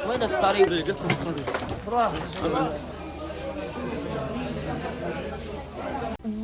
وين الطريق؟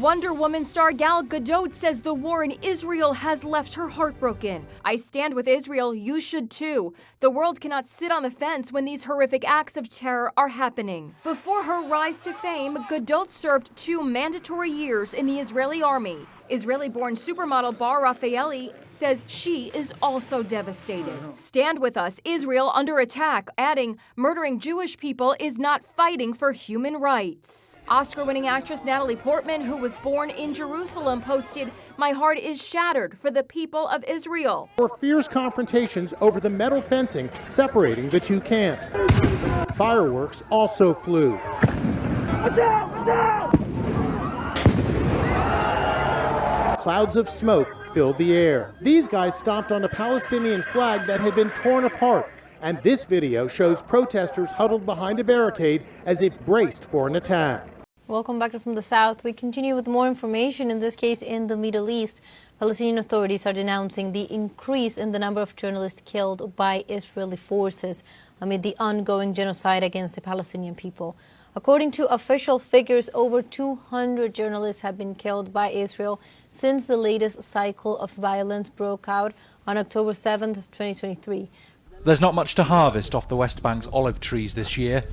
Wonder Woman star Gal Gadot says the war in Israel has left her heartbroken. I stand with Israel, you should too. The world cannot sit on the fence when these horrific acts of terror are happening. Before her rise to fame, Gadot served 2 mandatory years in the Israeli army. Israeli-born supermodel Bar Raffaeli says she is also devastated. Stand with us, Israel under attack, adding, murdering Jewish people is not fighting for human rights. Oscar-winning actress Natalie Portman, who was born in Jerusalem, posted, "My heart is shattered for the people of Israel." There were fierce confrontations over the metal fencing separating the 2 camps. Fireworks also flew. Clouds of smoke filled the air. These guys stomped on a Palestinian flag that had been torn apart, and this video shows protesters huddled behind a barricade as if braced for an attack. Welcome back from the South. We continue with more information, in this case in the Middle East. Palestinian authorities are denouncing the increase in the number of journalists killed by Israeli forces amid the ongoing genocide against the Palestinian people. According to official figures, over 200 journalists have been killed by Israel since the latest cycle of violence broke out on October 7th, 2023. There's not much to harvest off the West Bank's olive trees this year.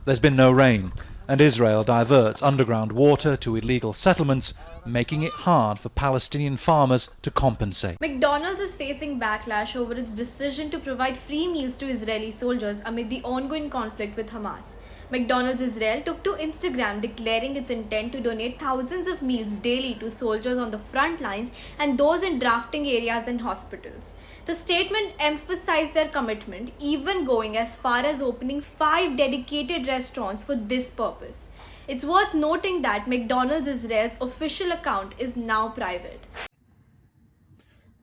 There's been no rain, and Israel diverts underground water to illegal settlements, making it hard for Palestinian farmers to compensate. McDonald's is facing backlash over its decision to provide free meals to Israeli soldiers amid the ongoing conflict with Hamas. McDonald's Israel took to Instagram declaring its intent to donate thousands of meals daily to soldiers on the front lines and those in drafting areas and hospitals. The statement emphasized their commitment, even going as far as opening 5 dedicated restaurants for this purpose. It's worth noting that McDonald's Israel's official account is now private.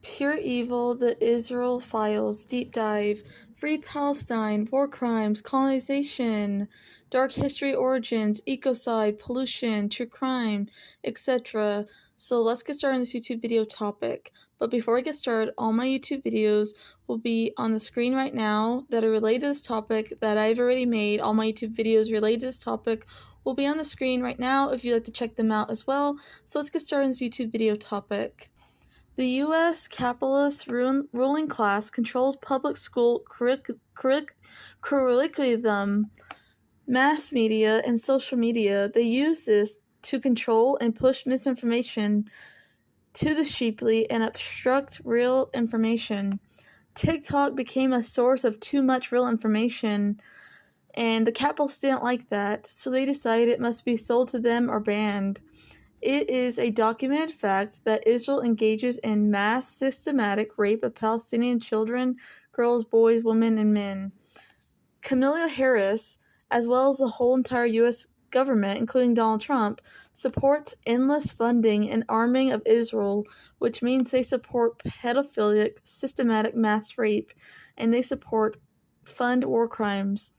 Pure Evil, The Israel Files, Deep Dive, Free Palestine, War Crimes, Colonization, Dark History Origins, Ecocide, Pollution, True Crime, etc. So let's get started on this YouTube video topic. But before I get started, all my YouTube videos will be on the screen right now that are related to this topic that I've already made. All my YouTube videos related to this topic will be on the screen right now if you'd like to check them out as well. So let's get started on this YouTube video topic. The U.S. capitalist ruling class controls public school curriculum, mass media, and social media. They use this to control and push misinformation to the sheeply and obstruct real information. TikTok became a source of too much real information, and the capitalists didn't like that, so they decided it must be sold to them or banned. It is a documented fact that Israel engages in mass systematic rape of Palestinian children, girls, boys, women, and men. Kamala Harris, as well as the whole entire U.S. government, including Donald Trump, supports endless funding and arming of Israel, which means they support pedophilic, systematic mass rape, and they fund war crimes.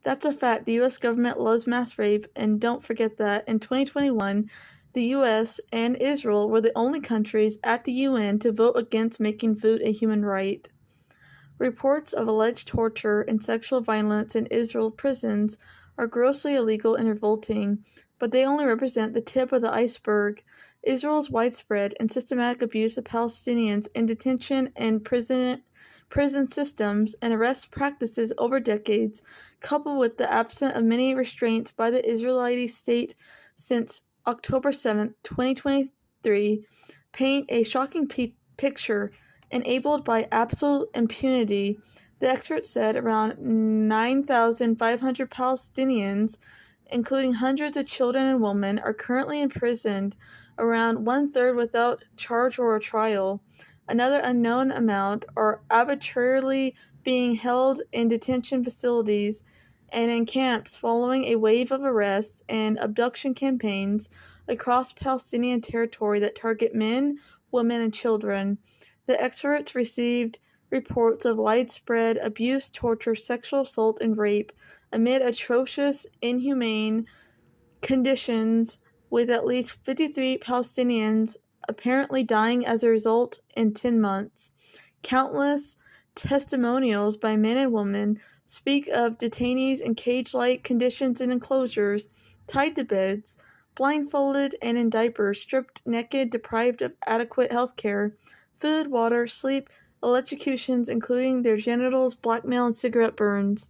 That's a fact. The U.S. government loves mass rape, and don't forget that in 2021, the U.S. and Israel were the only countries at the UN to vote against making food a human right. Reports of alleged torture and sexual violence in Israel prisons are grossly illegal and revolting, but they only represent the tip of the iceberg. Israel's widespread and systematic abuse of Palestinians in detention and prison systems and arrest practices over decades, coupled with the absence of many restraints by the Israeli state since October 7, 2023, paint a shocking picture enabled by absolute impunity. The experts said around 9,500 Palestinians, including hundreds of children and women, are currently imprisoned, around one-third without charge or a trial. Another unknown amount are arbitrarily being held in detention facilities and in camps following a wave of arrests and abduction campaigns across Palestinian territory that target men, women, and children. The experts received reports of widespread abuse, torture, sexual assault, and rape amid atrocious, inhumane conditions, with at least 53 Palestinians apparently dying as a result in 10 months. Countless testimonials by men and women speak of detainees in cage-like conditions in enclosures, tied to beds, blindfolded and in diapers, stripped naked, deprived of adequate health care, food, water, sleep, electrocutions, including their genitals, blackmail, and cigarette burns.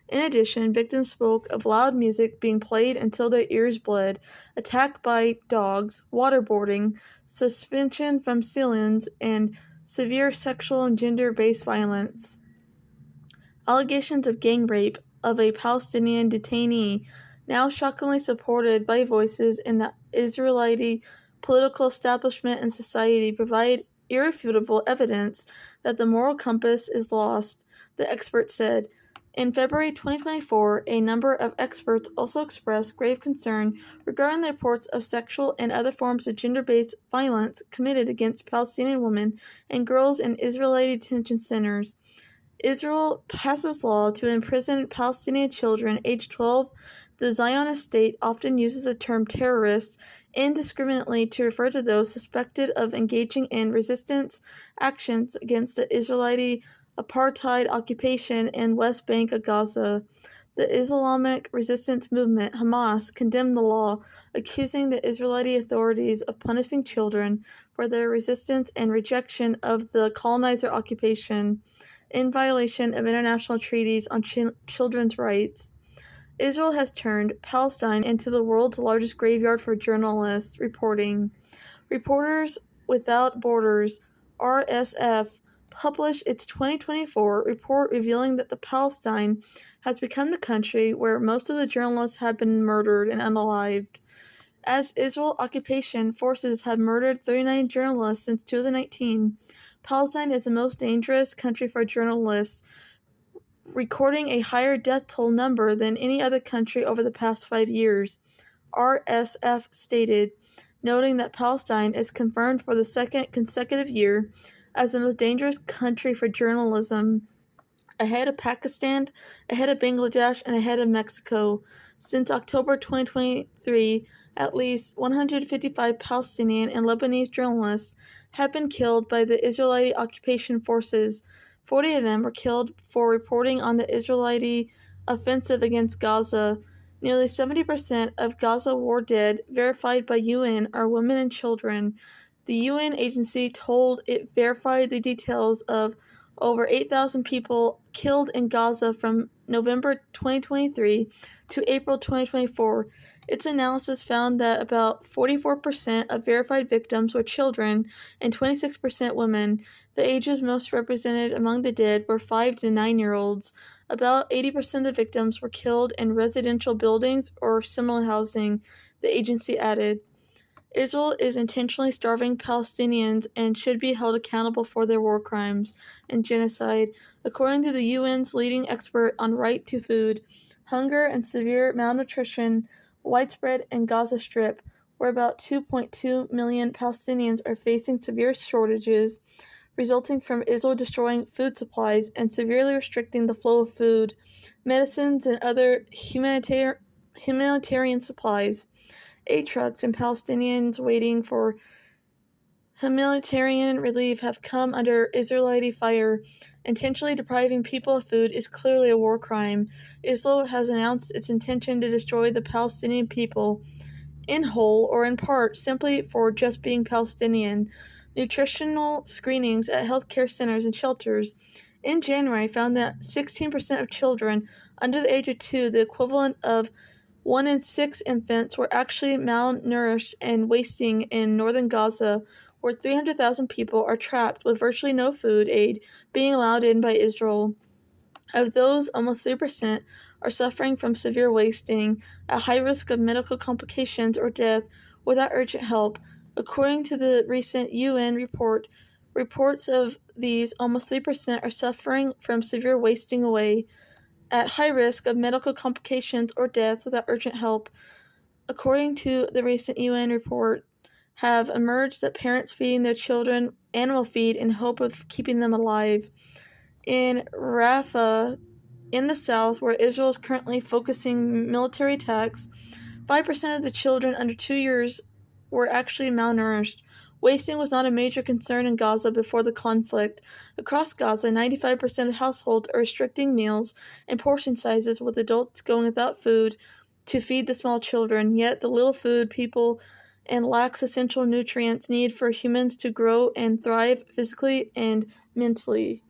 In addition, victims spoke of loud music being played until their ears bled, attack by dogs, waterboarding, suspension from ceilings, and severe sexual and gender-based violence. Allegations of gang rape of a Palestinian detainee, now shockingly supported by voices in the Israeli political establishment and society, provide irrefutable evidence that the moral compass is lost, the expert said. In February 2024, a number of experts also expressed grave concern regarding the reports of sexual and other forms of gender-based violence committed against Palestinian women and girls in Israeli detention centers. Israel passes law to imprison Palestinian children aged 12. The Zionist state often uses the term terrorist indiscriminately to refer to those suspected of engaging in resistance actions against the Israeli apartheid occupation in West Bank of Gaza. The Islamic resistance movement, Hamas, condemned the law, accusing the Israeli authorities of punishing children for their resistance and rejection of the colonizer occupation, in violation of international treaties on children's rights. Israel has turned Palestine into the world's largest graveyard for journalists reporting. Reporters Without Borders, RSF, published its 2024 report revealing that Palestine has become the country where most of the journalists have been murdered and unalived. As Israel occupation forces have murdered 39 journalists since 2019, Palestine is the most dangerous country for journalists, recording a higher death toll number than any other country over the past 5 years, RSF stated, noting that Palestine is confirmed for the second consecutive year as the most dangerous country for journalism, ahead of Pakistan, ahead of Bangladesh, and ahead of Mexico. Since October 2023, at least 155 Palestinian and Lebanese journalists have been killed by the Israeli occupation forces. 40 of them were killed for reporting on the Israeli offensive against Gaza. Nearly 70% of Gaza war dead, verified by UN, are women and children. The UN agency told it verified the details of over 8,000 people killed in Gaza from November 2023 to April 2024. Its analysis found that about 44% of verified victims were children and 26% women. The ages most represented among the dead were 5 to 9-year-olds. About 80% of the victims were killed in residential buildings or similar housing, the agency added. Israel is intentionally starving Palestinians and should be held accountable for their war crimes and genocide, according to the UN's leading expert on right to food. Hunger and severe malnutrition widespread in Gaza Strip, where about 2.2 million Palestinians are facing severe shortages, resulting from Israel destroying food supplies and severely restricting the flow of food, medicines, and other humanitarian supplies. Aid trucks and Palestinians waiting for humanitarian relief have come under Israeli fire. Intentionally depriving people of food is clearly a war crime. Israel has announced its intention to destroy the Palestinian people, in whole or in part, simply for just being Palestinian. Nutritional screenings at healthcare centers and shelters in January found that 16% of children under the age of 2, the equivalent of 1 in 6 infants, were actually malnourished and wasting in northern Gaza, where 300,000 people are trapped with virtually no food aid being allowed in by Israel. Of those, almost 3% are suffering from severe wasting, at high risk of medical complications or death without urgent help. According to the recent UN report, reports of these, almost 3% are suffering from severe wasting away, at high risk of medical complications or death without urgent help. According to the recent UN report, have emerged that parents feeding their children animal feed in hope of keeping them alive. In Rafah, in the South, where Israel is currently focusing military attacks, 5% of the children under 2 years were actually malnourished. Wasting was not a major concern in Gaza before the conflict. Across Gaza, 95% of households are restricting meals and portion sizes, with adults going without food to feed the small children. Yet the little food people and lacks essential nutrients need for humans to grow and thrive physically and mentally.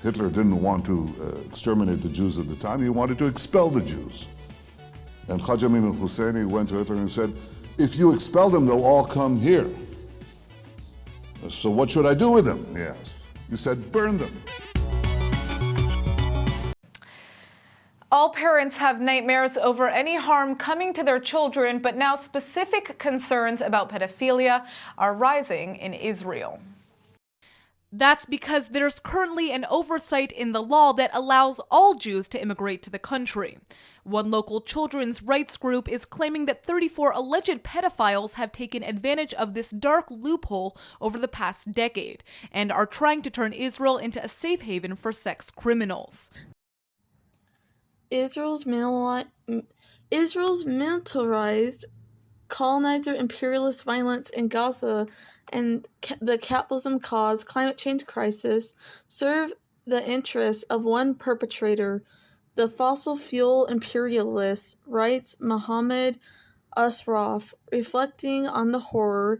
Hitler didn't want to exterminate the Jews at the time. He wanted to expel the Jews. And Haj Amin al-Husseini went to Hitler and said, if you expel them, they'll all come here. So what should I do with them? He asked. He said, burn them. All parents have nightmares over any harm coming to their children, but now specific concerns about pedophilia are rising in Israel. That's because there's currently an oversight in the law that allows all Jews to immigrate to the country. One local children's rights group is claiming that 34 alleged pedophiles have taken advantage of this dark loophole over the past decade and are trying to turn Israel into a safe haven for sex criminals. Israel's militarized colonizer imperialist violence in Gaza and the capitalism caused climate change crisis serve the interests of one perpetrator, the fossil fuel imperialists, writes Mohammed Asraf, reflecting on the horror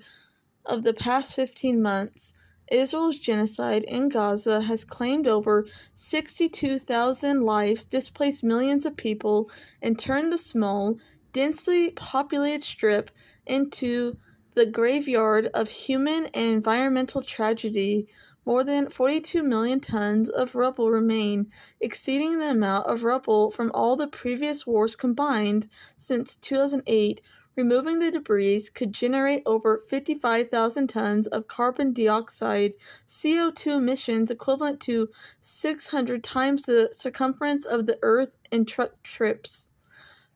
of the past 15 months. Israel's genocide in Gaza has claimed over 62,000 lives, displaced millions of people, and turned the small, densely populated strip into the graveyard of human and environmental tragedy. More than 42 million tons of rubble remain, exceeding the amount of rubble from all the previous wars combined since 2008. Removing the debris could generate over 55,000 tons of carbon dioxide, CO2 emissions equivalent to 600 times the circumference of the Earth in truck trips.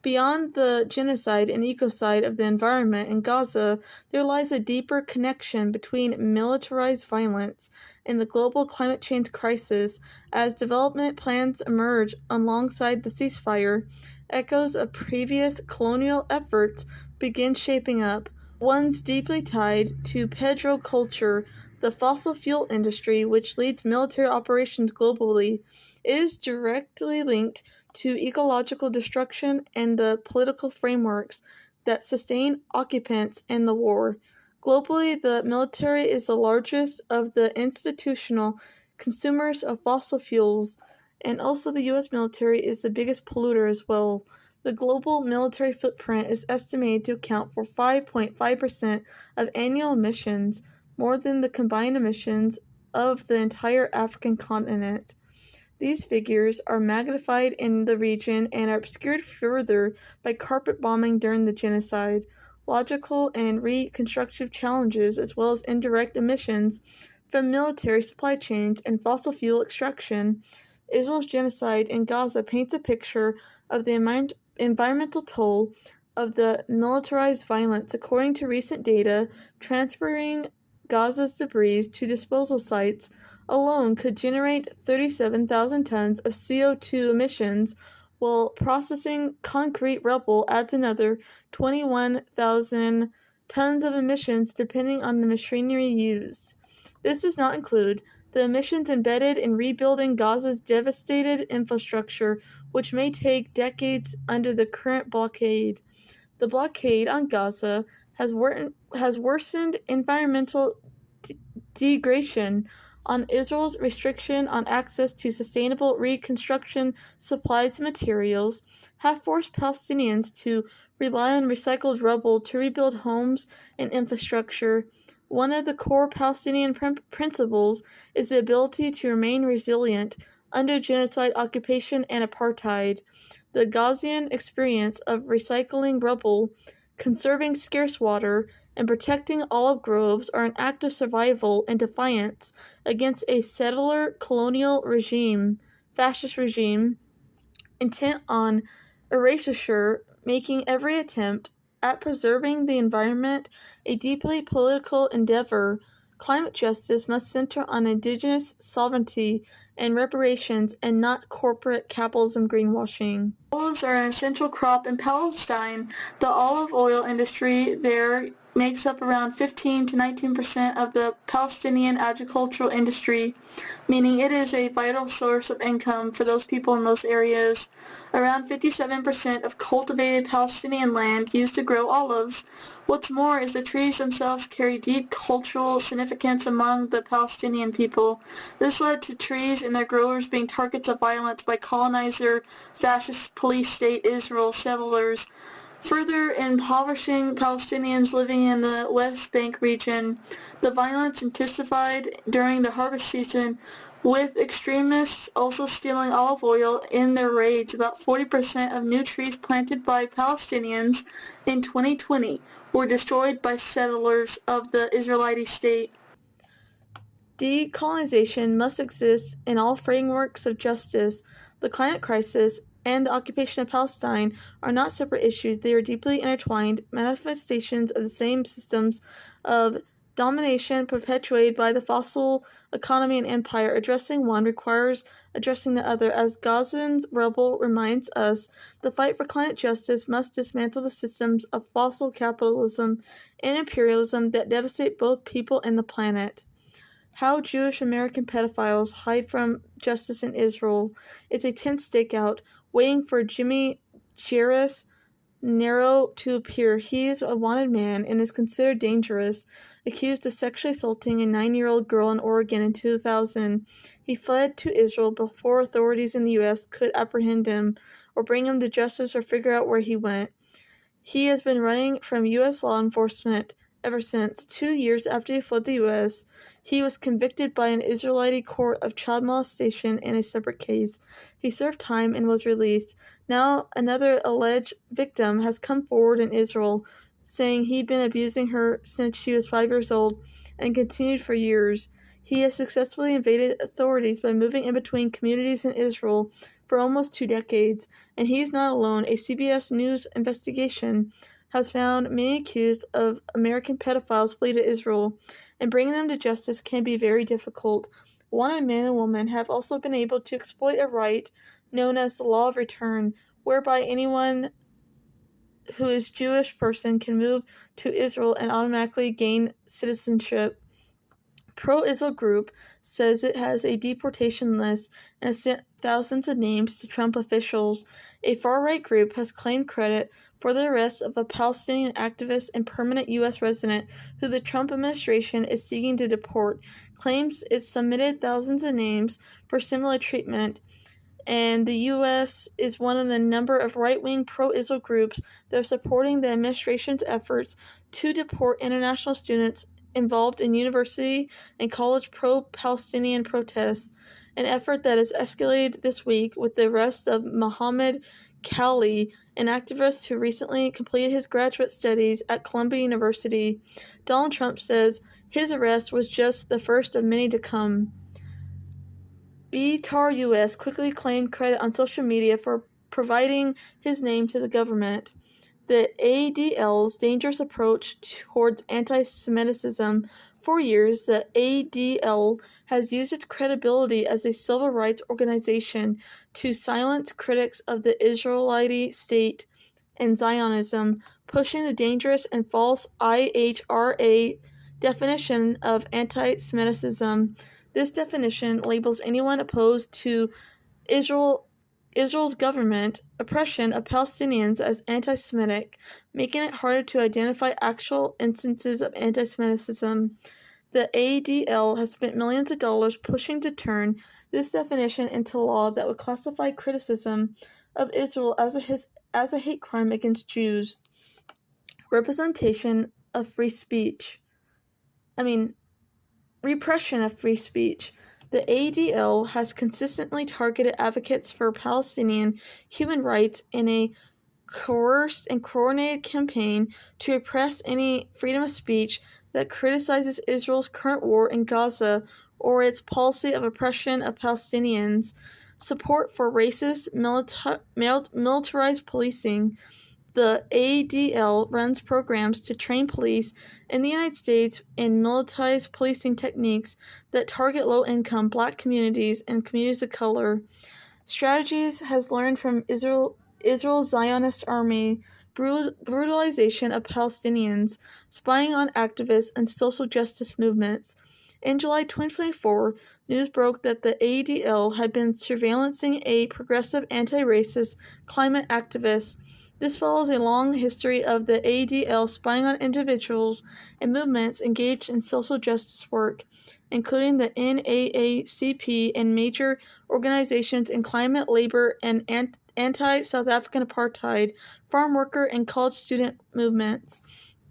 Beyond the genocide and ecocide of the environment in Gaza, there lies a deeper connection between militarized violence and the global climate change crisis. As development plans emerge alongside the ceasefire, echoes of previous colonial efforts begin shaping up, ones deeply tied to petroculture, the fossil fuel industry, which leads military operations globally, is directly linked to ecological destruction and the political frameworks that sustain occupants in the war. Globally, the military is the largest of the institutional consumers of fossil fuels, and also the U.S. military is the biggest polluter as well. The global military footprint is estimated to account for 5.5% of annual emissions, more than the combined emissions of the entire African continent. These figures are magnified in the region and are obscured further by carpet bombing during the genocide, logical and reconstructive challenges, as well as indirect emissions from military supply chains and fossil fuel extraction. Israel's genocide in Gaza paints a picture of the environmental toll of the militarized violence. According to recent data, transferring Gaza's debris to disposal sites alone could generate 37,000 tons of CO2 emissions, while processing concrete rubble adds another 21,000 tons of emissions depending on the machinery used. This does not include the emissions embedded in rebuilding Gaza's devastated infrastructure, which may take decades under the current blockade. The blockade on Gaza has worsened environmental degradation on Israel's restriction on access to sustainable reconstruction supplies and materials, have forced Palestinians to rely on recycled rubble to rebuild homes and infrastructure. One of the core Palestinian principles is the ability to remain resilient under genocide, occupation, and apartheid. The Gazan experience of recycling rubble, conserving scarce water, and protecting olive groves are an act of survival and defiance against a settler-colonial regime, fascist regime, intent on erasure, making every attempt at preserving the environment a deeply political endeavor. Climate justice must center on indigenous sovereignty and reparations and not corporate capitalism greenwashing. Olives are an essential crop in Palestine. The olive oil industry there makes up around 15 to 19% of the Palestinian agricultural industry, meaning it is a vital source of income for those people in those areas. Around 57% of cultivated Palestinian land used to grow olives. What's more is the trees themselves carry deep cultural significance among the Palestinian people. This led to trees and their growers being targets of violence by colonizer, fascist police state Israel settlers, further impoverishing Palestinians living in the West Bank region. The violence intensified during the harvest season, with extremists also stealing olive oil in their raids. About 40% of new trees planted by Palestinians in 2020 were destroyed by settlers of the Israeli state. Decolonization must exist in all frameworks of justice. The climate crisis and the occupation of Palestine are not separate issues. They are deeply intertwined manifestations of the same systems of domination perpetuated by the fossil economy and empire. Addressing one requires addressing the other. As Gaza's rubble reminds us, the fight for climate justice must dismantle the systems of fossil capitalism and imperialism that devastate both people and the planet. How Jewish American pedophiles hide from justice in Israel. It's a tense stakeout, waiting for Jimmy Jairus Nero to appear. He is a wanted man and is considered dangerous, accused of sexually assaulting a 9-year-old girl in Oregon in 2000. He fled to Israel before authorities in the U.S. could apprehend him or bring him to justice or figure out where he went. He has been running from U.S. law enforcement ever since. 2 years after he fled the U.S., he was convicted by an Israeli court of child molestation in a separate case. He served time and was released. Now another alleged victim has come forward in Israel, saying he'd been abusing her since she was 5 years old and continued for years. He has successfully evaded authorities by moving in between communities in Israel for almost 2 decades, and he is not alone. A CBS News investigation has found many accused of American pedophiles flee to Israel, and bringing them to justice can be very difficult. One man and woman have also been able to exploit a right known as the law of return, whereby anyone who is Jewish person can move to Israel and automatically gain citizenship. Pro-Israel group says it has a deportation list and has sent thousands of names to Trump officials. A far-right group has claimed credit for the arrest of a Palestinian activist and permanent U.S. resident who the Trump administration is seeking to deport, claims it submitted thousands of names for similar treatment, and the U.S. is one of the number of right-wing pro-Israel groups that are supporting the administration's efforts to deport international students involved in university and college pro-Palestinian protests, an effort that has escalated this week with the arrest of Mohammed Khali, an activist who recently completed his graduate studies at Columbia University. Donald Trump says his arrest was just the first of many to come. Bitar US quickly claimed credit on social media for providing his name to the government. The ADL's dangerous approach towards anti-Semitism. For years, the ADL has used its credibility as a civil rights organization to silence critics of the Israeli state and Zionism, pushing the dangerous and false IHRA definition of anti-Semitism. This definition labels anyone opposed to Israel's government oppression of Palestinians as anti-Semitic, making it harder to identify actual instances of anti-Semitism. The ADL has spent millions of dollars pushing to turn this definition into law that would classify criticism of Israel as a hate crime against Jews. Repression of free speech. The ADL has consistently targeted advocates for Palestinian human rights in a coerced and coordinated campaign to repress any freedom of speech that criticizes Israel's current war in Gaza or its policy of oppression of Palestinians, support for racist, militarized policing, The ADL runs programs to train police in the United States in militarized policing techniques that target low-income Black communities and communities of color. Strategies has learned from Israel's Zionist army, brutalization of Palestinians, spying on activists, and social justice movements. In July 2024, news broke that the ADL had been surveillancing a progressive anti-racist climate activist. This follows a long history of the ADL spying on individuals and movements engaged in social justice work, including the NAACP and major organizations in climate, labor, and anti-South African apartheid, farm worker, and college student movements.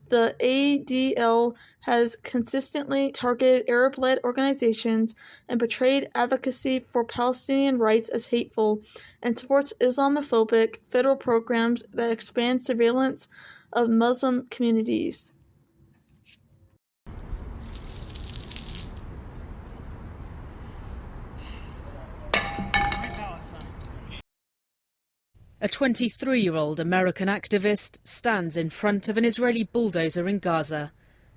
The ADL has consistently targeted Arab-led organizations and portrayed advocacy for Palestinian rights as hateful, and supports Islamophobic federal programs that expand surveillance of Muslim communities. A 23-year-old American activist stands in front of an Israeli bulldozer in Gaza.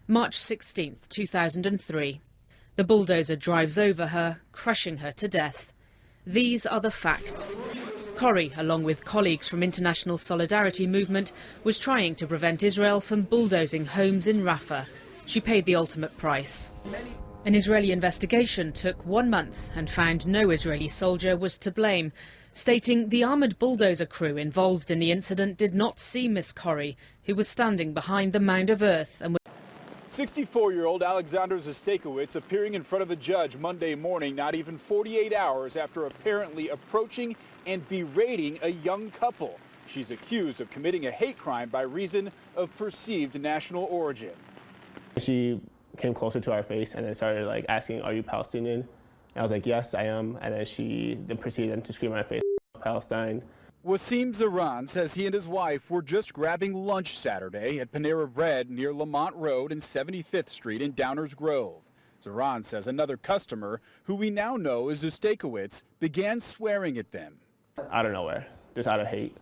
March 16, 2003. The bulldozer drives over her, crushing her to death. These are the facts. Corrie, along with colleagues from International Solidarity Movement, was trying to prevent Israel from bulldozing homes in Rafah. She paid the ultimate price. An Israeli investigation took 1 month and found no Israeli soldier was to blame, stating the armoured bulldozer crew involved in the incident did not see Miss Corrie, who was standing behind the mound of earth and 64-year-old Alexander Zostakowicz appearing in front of a judge Monday morning, not even 48 hours after apparently approaching and berating a young couple. She's accused of committing a hate crime by reason of perceived national origin. She came closer to our face and then started asking, "Are you Palestinian?" And I was like, "Yes, I am." And then she proceeded to scream in my face, "Palestine." Wasim Zaran says he and his wife were just grabbing lunch Saturday at Panera Bread near Lamont Road and 75th Street in Downers Grove. Zaran says another customer, who we now know is Zostakowicz, began swearing at them. Out of nowhere, just out of hate.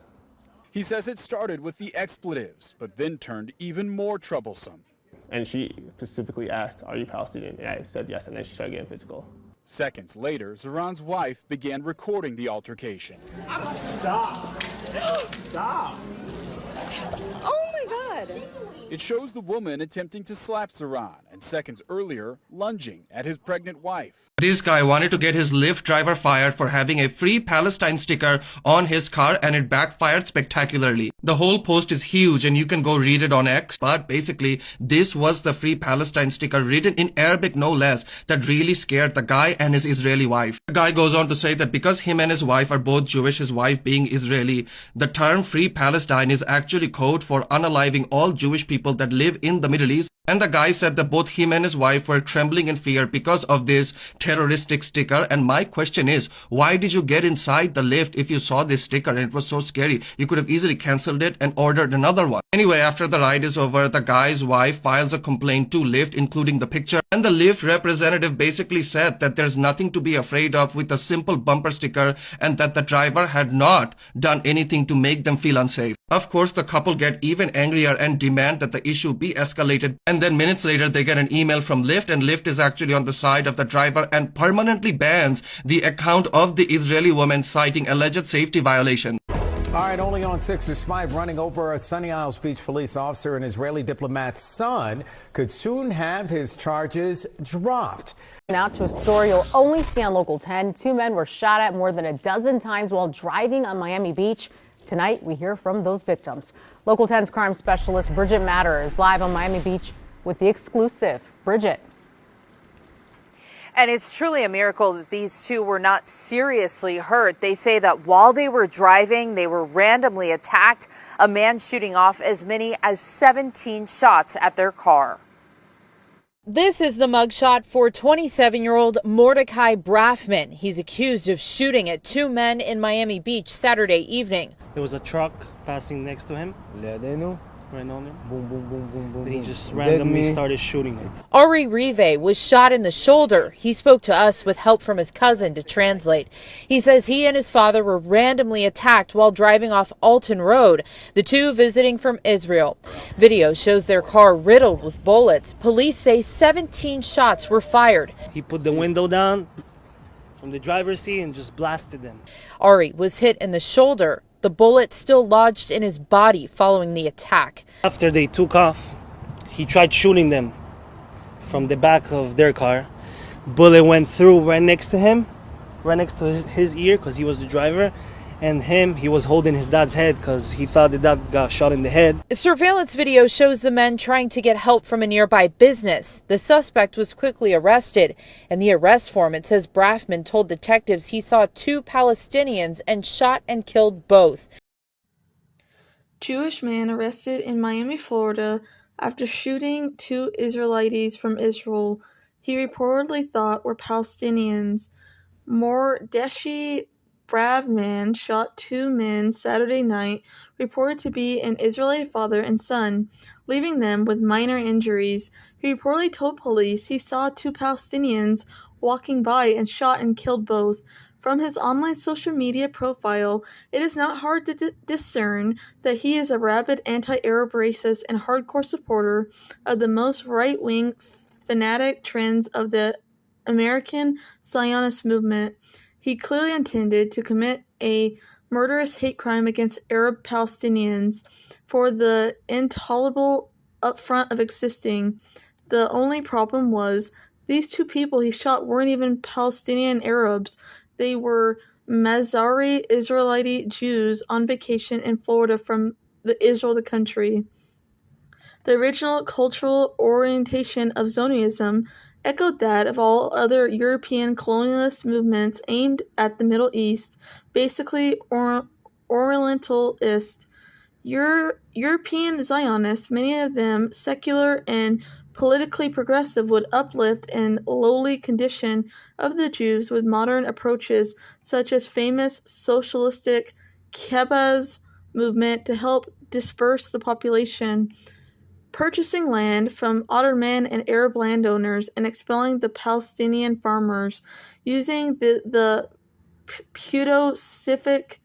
He says it started with the expletives, but then turned even more troublesome. And she specifically asked, "Are you Palestinian?" And I said yes, and then she started getting physical. Seconds later, Zaran's wife began recording the altercation. Stop! Stop! Oh my God! It shows the woman attempting to slap Zaran, and seconds earlier, lunging at his pregnant wife. This guy wanted to get his Lyft driver fired for having a Free Palestine sticker on his car, and it backfired spectacularly. The whole post is huge and you can go read it on X, but basically this was the Free Palestine sticker written in Arabic no less that really scared the guy and his Israeli wife. The guy goes on to say that because him and his wife are both Jewish, his wife being Israeli, the term Free Palestine is actually code for unaliving all Jewish people that live in the Middle East. And the guy said that both him and his wife were trembling in fear because of this terroristic sticker. And my question is, why did you get inside the Lyft if you saw this sticker and it was so scary? You could have easily canceled it and ordered another one. Anyway, after the ride is over, the guy's wife files a complaint to Lyft, including the picture. And the Lyft representative basically said that there's nothing to be afraid of with a simple bumper sticker and that the driver had not done anything to make them feel unsafe. Of course, the couple get even angrier and demand that the issue be escalated. And then minutes later, they get an email from Lyft, and Lyft is actually on the side of the driver and permanently bans the account of the Israeli woman, citing alleged safety violation. All right, only on 6 this Smythe running over a Sunny Isles Beach police officer. An Israeli diplomat's son could soon have his charges dropped. Now to a story you'll only see on Local 10. 2 men were shot at more than a dozen times while driving on Miami Beach. Tonight, we hear from those victims. Local 10's crime specialist Bridget Matter is live on Miami Beach with the exclusive. Bridget. And it's truly a miracle that these two were not seriously hurt. They say that while they were driving, they were randomly attacked, a man shooting off as many as 17 shots at their car. This is the mugshot for 27-year-old Mordecai Braffman. He's accused of shooting at 2 men in Miami Beach Saturday evening. There was a truck passing next to him. right on him. Boom, boom, boom, boom, boom. Then he boom. just Dead randomly me. started shooting it. Ari Rive was shot in the shoulder. He spoke to us with help from his cousin to translate. He says he and his father were randomly attacked while driving off Alton Road, the two visiting from Israel. Video shows their car riddled with bullets. Police say 17 shots were fired. He put the window down from the driver's seat and just blasted them. Ari was hit in the shoulder. The bullet still lodged in his body following the attack. After they took off, he tried shooting them from the back of their car. Bullet went through right next to him, right next to his ear, because he was the driver. And he was holding his dad's head because he thought the dad got shot in the head. Surveillance video shows the men trying to get help from a nearby business. The suspect was quickly arrested. In the arrest form, it says Braffman told detectives he saw 2 Palestinians and shot and killed both. Jewish man arrested in Miami, Florida after shooting 2 Israelites from Israel he reportedly thought were Palestinians. Mordeshi Braffman shot 2 men Saturday night, reported to be an Israeli father and son, leaving them with minor injuries. He reportedly told police he saw 2 Palestinians walking by and shot and killed both. From his online social media profile, it is not hard to discern that he is a rabid anti-Arab racist and hardcore supporter of the most right-wing fanatic trends of the American Zionist movement. He clearly intended to commit a murderous hate crime against Arab Palestinians for the intolerable upfront of existing. The only problem was, these 2 people he shot weren't even Palestinian Arabs. They were Mazari Israelite Jews on vacation in Florida from Israel, the country. The original cultural orientation of Zionism echoed that of all other European colonialist movements aimed at the Middle East, basically Orientalist. European Zionists, many of them secular and politically progressive, would uplift and lowly condition of the Jews with modern approaches such as famous socialistic Kibbutz movement to help disperse the population, purchasing land from Ottoman and Arab landowners and expelling the Palestinian farmers, using the pseudo-scientific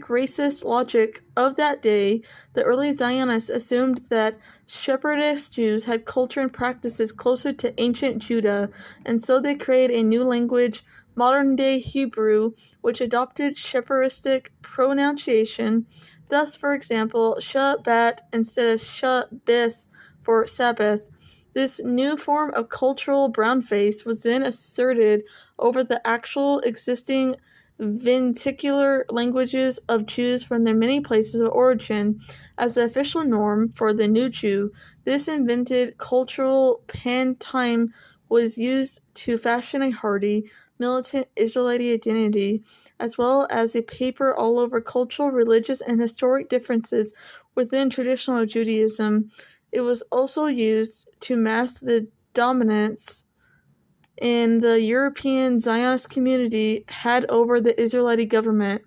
racist logic of that day. The early Zionists assumed that separatist Jews had culture and practices closer to ancient Judah, and so they created a new language, modern-day Hebrew, which adopted separatistic pronunciation. Thus, for example, Shabbat instead of Shabbos for Sabbath. This new form of cultural brownface was then asserted over the actual existing vernacular languages of Jews from their many places of origin as the official norm for the new Jew. This invented cultural pantomime was used to fashion a hardy, militant Israelite identity, as well as a paper all over cultural, religious, and historic differences within traditional Judaism. It was also used to mask the dominance in the European Zionist community had over the Israeli government,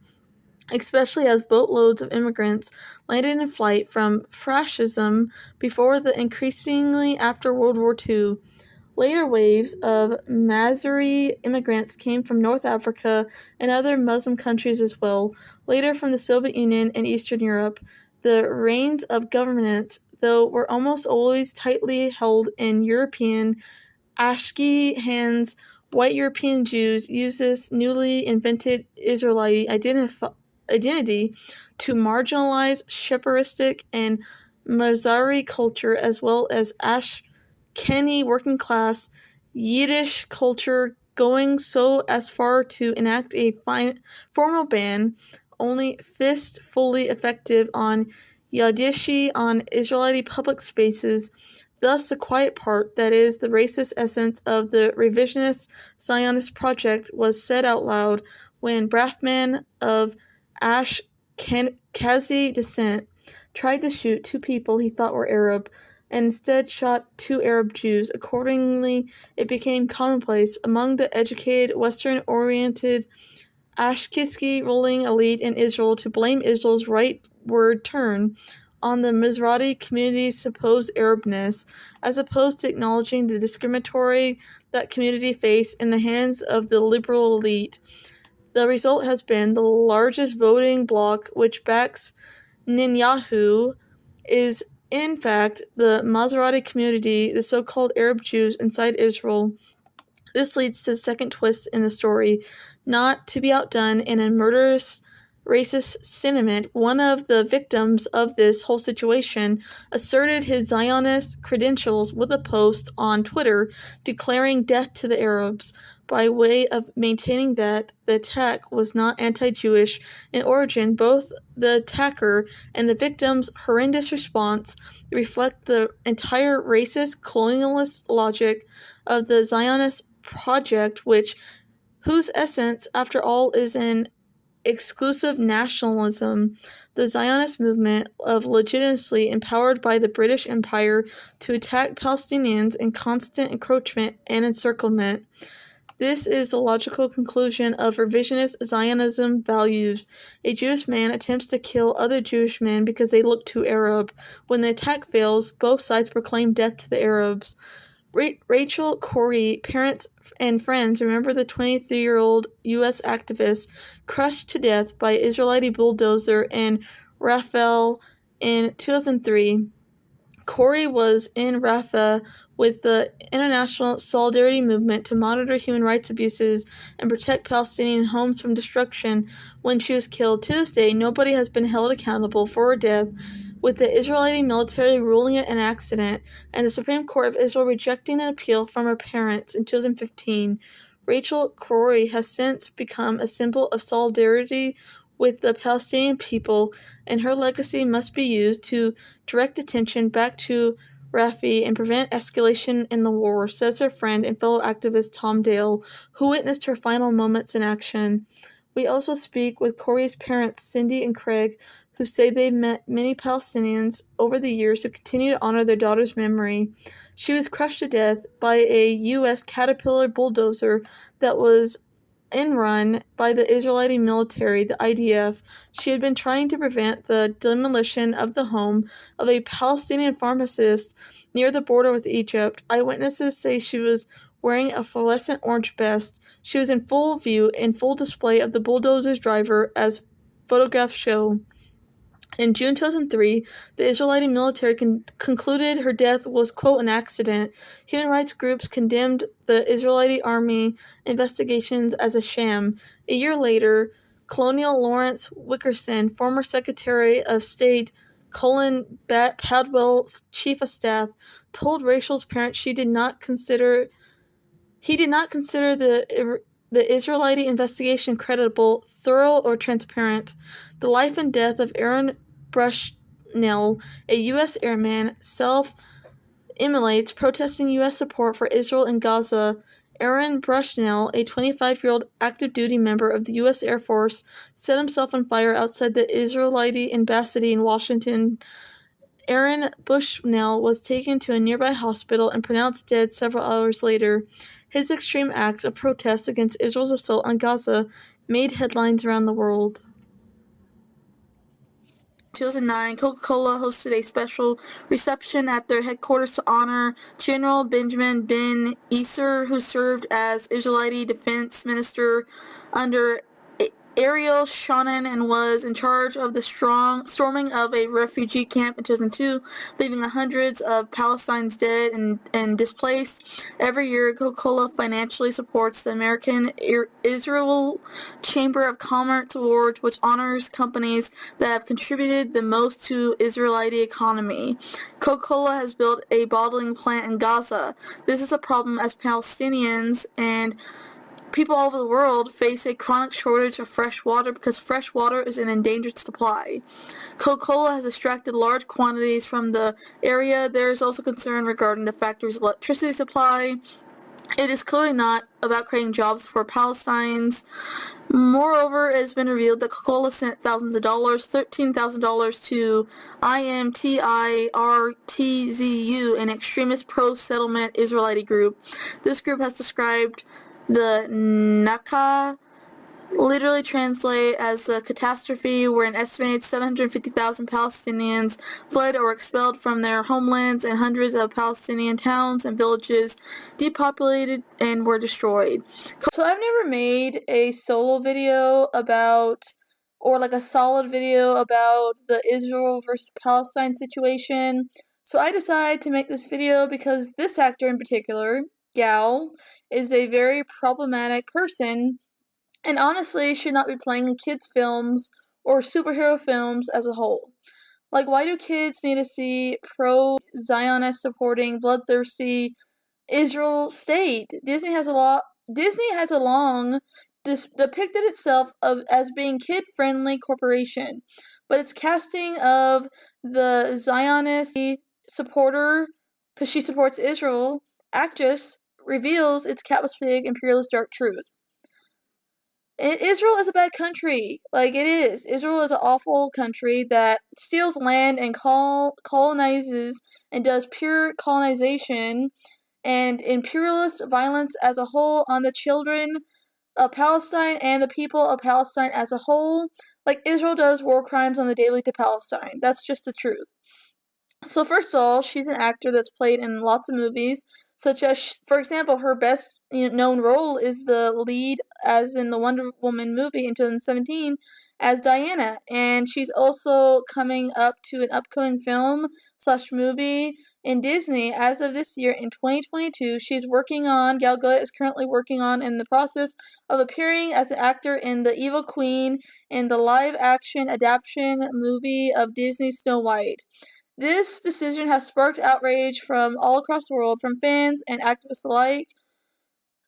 especially as boatloads of immigrants landed in flight from fascism before the increasingly after World War II. Later waves of Mazari immigrants came from North Africa and other Muslim countries as well, later from the Soviet Union and Eastern Europe. The reins of governance, though, were almost always tightly held in European Ashki hands. White European Jews used this newly invented Israelite identity to marginalize Sepharistic and Mazari culture, as well as Ashkenazi working class Yiddish culture, going so as far to enact a formal ban, only fully effective on Yiddish on Israeli public spaces. Thus, the quiet part, that is, the racist essence of the revisionist Zionist project, was said out loud when Braffman of Ashkenazi descent tried to shoot 2 people he thought were Arab, and instead shot 2 Arab Jews. Accordingly, it became commonplace among the educated, Western-oriented Ashkenazi ruling elite in Israel to blame Israel's word turn on the Mizrahi community's supposed Arabness, as opposed to acknowledging the discriminatory that community face in the hands of the liberal elite. The result has been the largest voting bloc which backs Netanyahu is, in fact, the Mizrahi community, the so-called Arab Jews inside Israel. This leads to the second twist in the story. Not to be outdone in a murderous, racist sentiment, one of the victims of this whole situation asserted his Zionist credentials with a post on Twitter declaring death to the Arabs, by way of maintaining that the attack was not anti-Jewish in origin. Both the attacker and the victim's horrendous response reflect the entire racist, colonialist logic of the Zionist project, whose essence, after all, is an exclusive nationalism. The Zionist movement of legitimately empowered by the British Empire to attack Palestinians in constant encroachment and encirclement. This is the logical conclusion of revisionist Zionism values. A Jewish man attempts to kill other Jewish men because they look too Arab. When the attack fails, both sides proclaim death to the Arabs. Rachel Corrie, parents and friends remember the 23-year-old U.S. activist crushed to death by Israeli Bulldozer in Rafah in 2003. Corrie was in Rafah with the International Solidarity Movement to monitor human rights abuses and protect Palestinian homes from destruction when she was killed. To this day, nobody has been held accountable for her death, with the Israeli military ruling it an accident and the Supreme Court of Israel rejecting an appeal from her parents in 2015. Rachel Corrie has since become a symbol of solidarity with the Palestinian people, and her legacy must be used to direct attention back to Rafah and prevent escalation in the war, says her friend and fellow activist Tom Dale, who witnessed her final moments in action. We also speak with Corrie's parents, Cindy and Craig, who say they've met many Palestinians over the years who continue to honor their daughter's memory. She was crushed to death by a U.S. Caterpillar bulldozer that was run by the Israeli military, the IDF. She had been trying to prevent the demolition of the home of a Palestinian pharmacist near the border with Egypt. Eyewitnesses say she was wearing a fluorescent orange vest. She was in full view, in full display of the bulldozer's driver, as photographs show. In June 2003, the Israeli military concluded her death was, quote, an accident. Human rights groups condemned the Israeli army investigations as a sham. A year later, Colonel Lawrence Wickerson, former Secretary of State Colin Padwell's chief of staff, told Rachel's parents he did not consider the Israeli investigation credible, thorough, or transparent. The life and death of Aaron Bushnell, a U.S. airman, self-immolates protesting U.S. support for Israel in Gaza. Aaron Bushnell, a 25-year-old active-duty member of the U.S. Air Force, set himself on fire outside the Israeli embassy in Washington. Aaron Bushnell was taken to a nearby hospital and pronounced dead several hours later. His extreme act of protest against Israel's assault on Gaza made headlines around the world. In 2009, Coca Cola hosted a special reception at their headquarters to honor General Benjamin Ben Esser, who served as Israeli defense minister under Ariel Sharon and was in charge of the storming of a refugee camp in 2002, leaving hundreds of Palestinians dead and displaced. Every year, Coca-Cola financially supports the American Israel Chamber of Commerce Awards, which honors companies that have contributed the most to Israeli economy. Coca-Cola has built a bottling plant in Gaza. This is a problem as Palestinians and people all over the world face a chronic shortage of fresh water because fresh water is an endangered supply. Coca-Cola has extracted large quantities from the area. There is also concern regarding the factory's electricity supply. It is clearly not about creating jobs for Palestinians. Moreover, it has been revealed that Coca-Cola sent thousands of dollars, $13,000 to IMTIRTZU, an extremist pro-settlement Israeli group. This group has described the Nakba literally translate as the catastrophe where an estimated 750,000 Palestinians fled or expelled from their homelands, and hundreds of Palestinian towns and villages depopulated and were destroyed. So I've never made a solo video about, or like a solid video about, the Israel versus Palestine situation. So I decided to make this video because this actor in particular, Gal, is a very problematic person, and honestly should not be playing in kids' films or superhero films as a whole. Like, why do kids need to see pro-Zionist supporting bloodthirsty Israel state? Disney has long depicted itself as being kid-friendly corporation, but its casting of the Zionist supporter, because she supports Israel, actress reveals its capitalistic imperialist dark truth. Israel is a bad country. Like, it is. Israel is an awful country that steals land and colonizes and does pure colonization and imperialist violence as a whole on the children of Palestine and the people of Palestine as a whole. Like, Israel does war crimes on the daily to Palestine. That's just the truth. So first of all, she's an actor that's played in lots of movies, such as, for example, her best known role is the lead as in the Wonder Woman movie in 2017 as Diana, and she's also coming up to an upcoming film / movie in Disney as of this year in 2022. Gal Gadot is currently working on in the process of appearing as an actor in The Evil Queen in the live-action adaptation movie of Disney's Snow White. This decision has sparked outrage from all across the world, from fans and activists alike,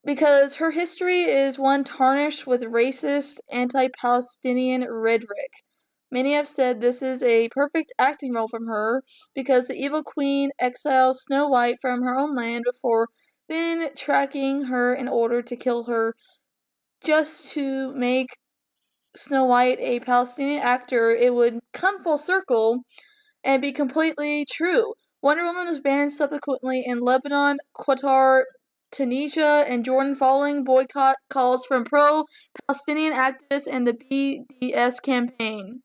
because her history is one tarnished with racist, anti-Palestinian rhetoric. Many have said this is a perfect acting role from her, because the evil queen exiles Snow White from her own land before then tracking her in order to kill her, just to make Snow White a Palestinian actor. It would come full circle and be completely true. Wonder Woman was banned subsequently in Lebanon, Qatar, Tunisia, and Jordan following boycott calls from pro-Palestinian activists and the BDS campaign.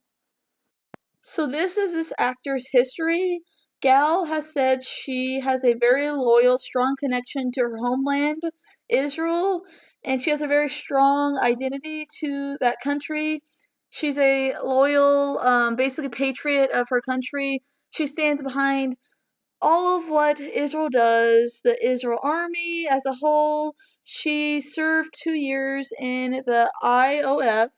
So this is this actor's history. Gal has said she has a very loyal, strong connection to her homeland, Israel, and she has a very strong identity to that country. She's a loyal, basically patriot of her country. She stands behind all of what Israel does, the Israel army as a whole. She served 2 years in the IOF.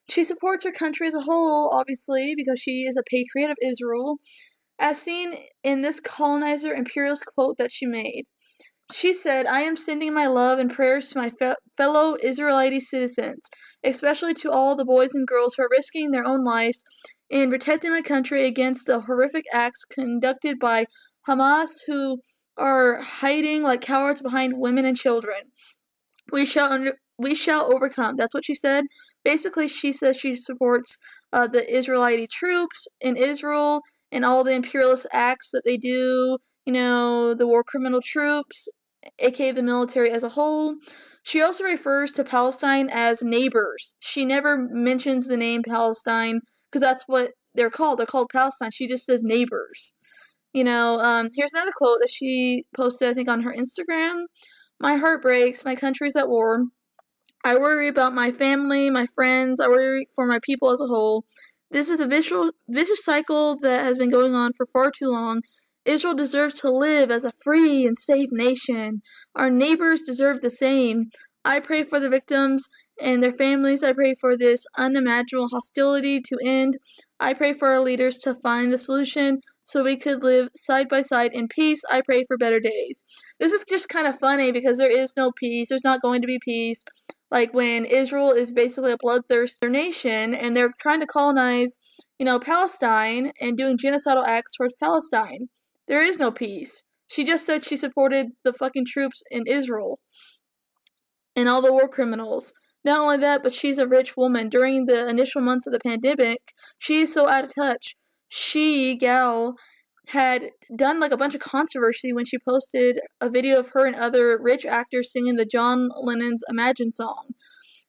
She supports her country as a whole, obviously, because she is a patriot of Israel, as seen in this colonizer imperialist quote that she made. She said, "I am sending my love and prayers to my fellow Israeli citizens, especially to all the boys and girls who are risking their own lives in protecting my country against the horrific acts conducted by Hamas, who are hiding like cowards behind women and children. We shall overcome." That's what she said. Basically, she says she supports the Israeli troops in Israel and all the imperialist acts that they do, the war criminal troops, aka the military as a whole. She also refers to Palestine as neighbors. She never mentions the name Palestine, because that's what they're called. They're called Palestine. She just says neighbors. Here's another quote that she posted, I think, on her Instagram. "My heart breaks. My country's at war. I worry about my family, my friends. I worry for my people as a whole. This is a vicious cycle that has been going on for far too long. Israel deserves to live as a free and safe nation. Our neighbors deserve the same. I pray for the victims and their families. I pray for this unimaginable hostility to end. I pray for our leaders to find the solution so we could live side by side in peace. I pray for better days." This is just kind of funny because there is no peace. There's not going to be peace. Like, when Israel is basically a bloodthirsty nation and they're trying to colonize, Palestine and doing genocidal acts towards Palestine. There is no peace. She just said she supported the fucking troops in Israel and all the war criminals. Not only that, but she's a rich woman. During the initial months of the pandemic, she is so out of touch. Gal, had done like a bunch of controversy when she posted a video of her and other rich actors singing the John Lennon's Imagine song.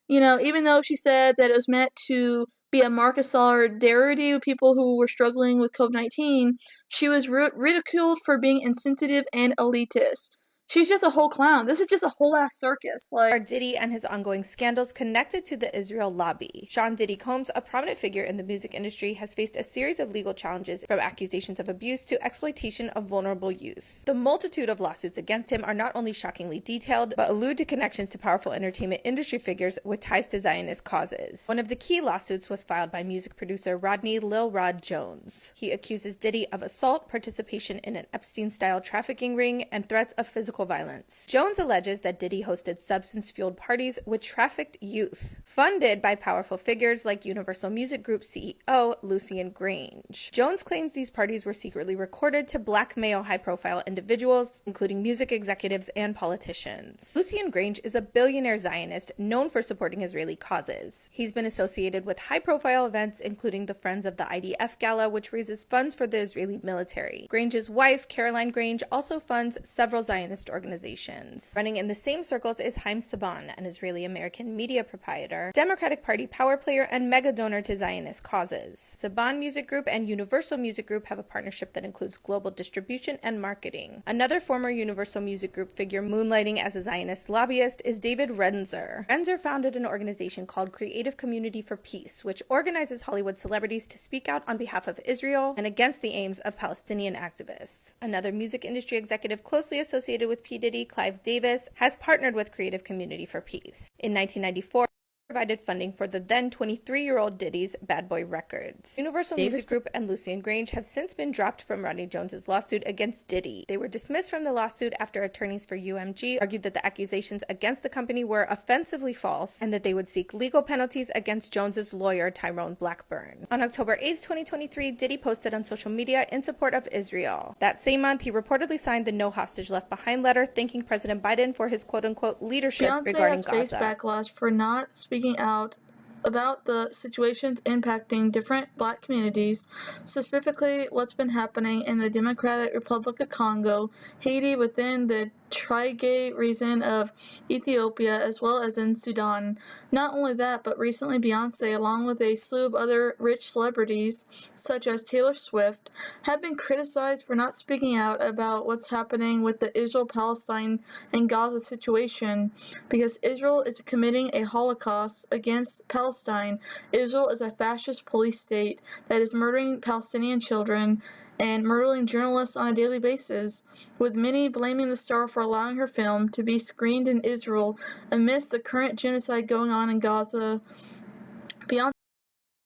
Even though she said that it was meant to be a mark of solidarity with people who were struggling with COVID-19, she was ridiculed for being insensitive and elitist. She's just a whole clown. This is just a whole ass circus. Are Diddy and his ongoing scandals connected to the Israel lobby? Sean Diddy Combs, a prominent figure in the music industry, has faced a series of legal challenges, from accusations of abuse to exploitation of vulnerable youth. The multitude of lawsuits against him are not only shockingly detailed, but allude to connections to powerful entertainment industry figures with ties to Zionist causes. One of the key lawsuits was filed by music producer Rodney Lil Rod Jones. He accuses Diddy of assault, participation in an Epstein-style trafficking ring, and threats of physical violence. Jones alleges that Diddy hosted substance-fueled parties with trafficked youth, funded by powerful figures like Universal Music Group CEO Lucian Grange. Jones claims these parties were secretly recorded to blackmail high-profile individuals, including music executives and politicians. Lucian Grange is a billionaire Zionist known for supporting Israeli causes. He's been associated with high-profile events, including the Friends of the IDF Gala, which raises funds for the Israeli military. Grange's wife, Caroline Grange, also funds several Zionist organizations. Running in the same circles is Haim Saban, an Israeli-American media proprietor, Democratic Party power player, and mega donor to Zionist causes. Saban Music Group and Universal Music Group have a partnership that includes global distribution and marketing. Another former Universal Music Group figure moonlighting as a Zionist lobbyist is David Renzer. Renzer founded an organization called Creative Community for Peace, which organizes Hollywood celebrities to speak out on behalf of Israel and against the aims of Palestinian activists. Another music industry executive closely associated with P. Diddy, Clive Davis, has partnered with Creative Community for Peace. In 1994, provided funding for the then 23-year-old Diddy's Bad Boy Records. Universal Music Group and Lucian Grange have since been dropped from Rodney Jones's lawsuit against Diddy. They were dismissed from the lawsuit after attorneys for UMG argued that the accusations against the company were offensively false and that they would seek legal penalties against Jones's lawyer Tyrone Blackburn. On October 8, 2023, Diddy posted on social media in support of Israel. That same month, he reportedly signed the No Hostage Left Behind letter thanking President Biden for his quote-unquote leadership regarding Gaza. Beyonce has faced backlash for not speaking out about the situations impacting different black communities, specifically what's been happening in the Democratic Republic of Congo, Haiti within the Tigray region of Ethiopia, as well as in Sudan. Not only that, but recently Beyonce, along with a slew of other rich celebrities, such as Taylor Swift, have been criticized for not speaking out about what's happening with the Israel-Palestine and Gaza situation, because Israel is committing a Holocaust against Palestine. Israel is a fascist police state that is murdering Palestinian children and murdering journalists on a daily basis, with many blaming the star for allowing her film to be screened in Israel amidst the current genocide going on in Gaza.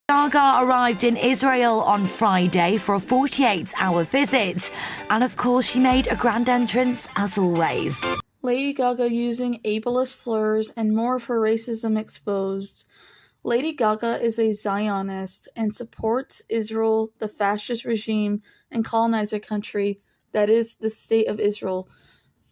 Gaga arrived in Israel on Friday for a 48-hour visit, and of course she made a grand entrance as always. Lady Gaga using ableist slurs and more of her racism exposed. Lady Gaga is a Zionist and supports Israel, the fascist regime and colonizer country that is the State of Israel.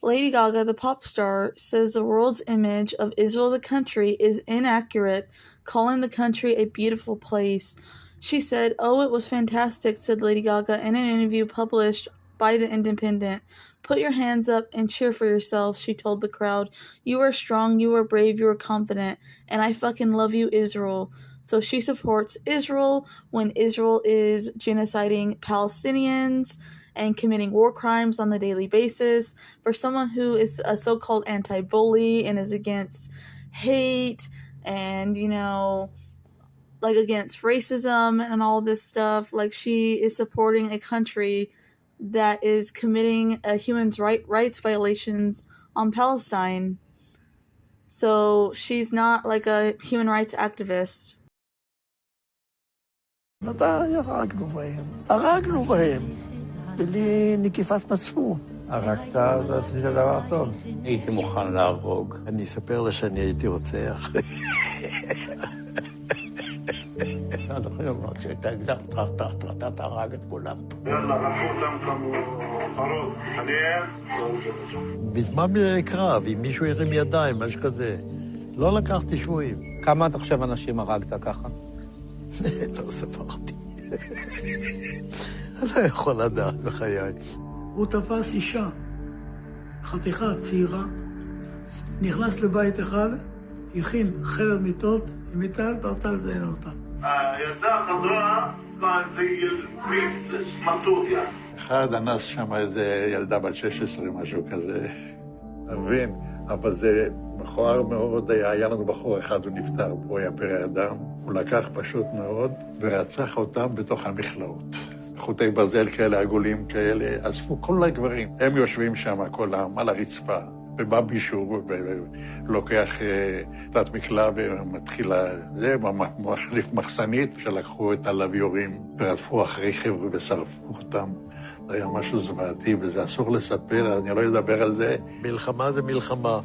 Lady Gaga, the pop star, says the world's image of Israel, the country, is inaccurate, calling the country a beautiful place. She said, "Oh, it was fantastic," said Lady Gaga in an interview published by The Independent. "Put your hands up and cheer for yourselves," she told the crowd. "You are strong, you are brave, you are confident, and I fucking love you, Israel." So she supports Israel when Israel is genociding Palestinians and committing war crimes on the daily basis. For someone who is a so-called anti-bully and is against hate and, like against racism and all this stuff, like she is supporting a country that is committing human rights violations on Palestine. So she's not like a human rights activist. בלי נקיפת מצפון. הרגת, אז עשית דבר טוב. הייתי מוכן להרוג. אני אספר לה שאני הייתי רוצח. עד היום רק שהייתה אקדח, אתה הרג את כולם. יאללה, רפו אותם כמו חרות. בזמן קרב, אם מישהו הרים ידיים, משהו כזה. לא לקחתי שבויים. כמה אתה חושב אנשים הרגת ככה? לא ספרתי. אני לא יכול לדעת בחיי. הוא תפס אישה, חתיכה צעירה, נכנס לבית אחד, הכין חדר מיטות עם מיטה ורצה לזיין אותה. הילדה חזרה בגיל סמרטוטיה. אחד אנס שם איזה ילדה בת 16, משהו כזה. אתה מבין? אבל זה מכוער מאוד. היה לנו בחור אחד, הוא נפטר, הוא היה פרא אדם. הוא לקח פשוט מאוד ורצח אותם בתוך המכלאות. חוטי ברזל כאלה, עגולים כאלה, אספו כל הגברים. הם יושבים שם כולם על הרצפה. ובא מישהו ולוקח תת מקלע ומתחיל זה, מחליף מחסנית, שלקחו את הלוויורים ורדפו אחרי חבר'ה ושרפו אותם. זה היה משהו זוועתי, וזה אסור לספר, אני לא אדבר על זה. מלחמה זה מלחמה.